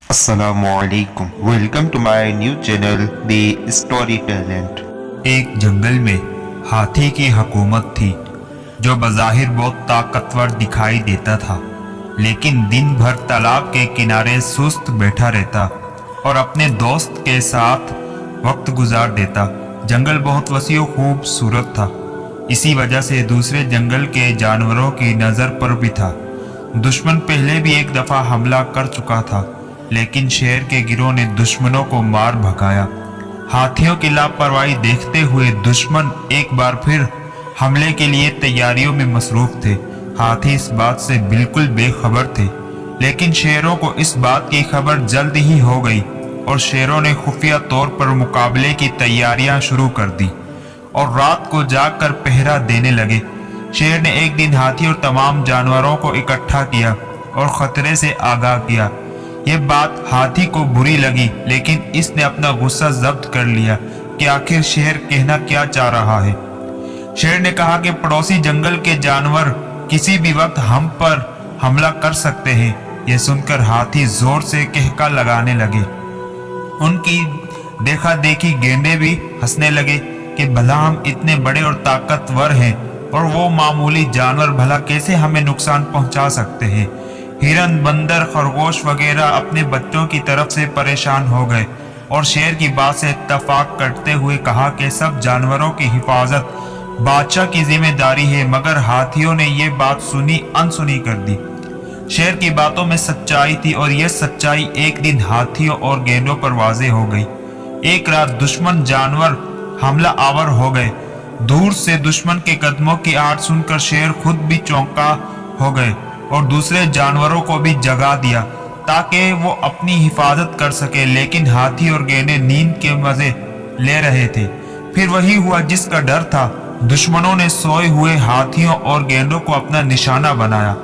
Assalamualaikum. Welcome to my new channel, The Story Talent. एक जंगल में हाथी की हुकूमत थी जो बज़ाहिर बहुत ताकतवर दिखाई देता था, लेकिन दिन भर तालाब के किनारे सुस्त बैठा रहता और अपने दोस्त के साथ वक्त गुजार देता। जंगल बहुत वसी और खूबसूरत था, इसी वजह से दूसरे जंगल के जानवरों की नज़र पर भी था। दुश्मन पहले भी एक दफ़ा हमला कर चुका था, लेकिन शेर के गिरोह ने दुश्मनों को मार भगाया। हाथियों की लापरवाही देखते हुए दुश्मन एक बार फिर हमले के लिए तैयारियों में मसरूफ थे। हाथी इस बात से बिल्कुल बेखबर थे, लेकिन शेरों को इस बात की खबर जल्द ही हो गई और शेरों ने खुफिया तौर पर मुकाबले की तैयारियां शुरू कर दी और रात को जागकर पहरा देने लगे। शेर ने एक दिन हाथी और तमाम जानवरों को इकट्ठा किया और खतरे से आगाह किया। ये बात हाथी को बुरी लगी, लेकिन इसने अपना गुस्सा जब्त कर लिया कि आखिर शेर कहना क्या चाह रहा है। शेर ने कहा कि पड़ोसी जंगल के जानवर किसी भी वक्त हम पर हमला कर सकते हैं। यह सुनकर हाथी जोर से कहका लगाने लगे। उनकी देखा देखी गेंडे भी हंसने लगे कि भला हम इतने बड़े और ताकतवर हैं और वो मामूली जानवर भला कैसे हमें नुकसान पहुंचा सकते हैं। हिरन, बंदर, खरगोश वगैरह अपने बच्चों की तरफ से परेशान हो गए और शेर की बात से इत्तफाक करते हुए कहा कि सब जानवरों की हिफाजत बादशाह की जिम्मेदारी है, मगर हाथियों ने ये बात सुनी अनसुनी कर दी। शेर की बातों में सच्चाई थी और यह सच्चाई एक दिन हाथियों और गेंडों पर वाज़ेह हो गई। एक रात दुश्मन जानवर हमला आवर हो गए। दूर से दुश्मन के कदमों की आहट सुनकर शेर खुद भी चौंका हो गए और दूसरे जानवरों को भी जगा दिया ताकि वो अपनी हिफाजत कर सके, लेकिन हाथी और गेंडे नींद के मजे ले रहे थे। फिर वही हुआ जिसका डर था। दुश्मनों ने सोए हुए हाथियों और गेंडों को अपना निशाना बनाया,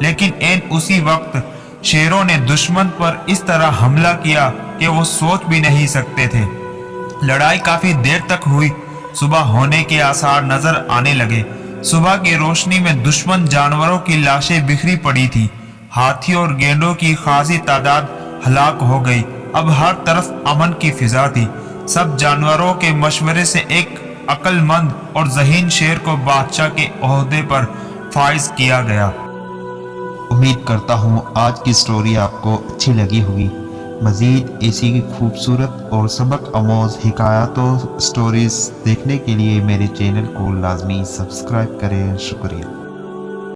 लेकिन एन उसी वक्त शेरों ने दुश्मन पर इस तरह हमला किया कि वो सोच भी नहीं सकते थे। लड़ाई काफी देर तक हुई। सुबह होने के आसार नजर आने लगे। सुबह की रोशनी में दुश्मन जानवरों की लाशें बिखरी पड़ी थी। हाथी और गेंडों की खासी तादाद हलाक हो गई। अब हर तरफ अमन की फिजा थी। सब जानवरों के मशवरे से एक अक्लमंद और ज़हीन शेर को बादशाह के ओहदे पर फाइज किया गया। उम्मीद करता हूँ आज की स्टोरी आपको अच्छी लगी होगी। मज़ीद ऐसी खूबसूरत और सबक आमोज़ हिकायतों स्टोरीज़ देखने के लिए मेरे चैनल को लाजमी सब्सक्राइब करें। शुक्रिया।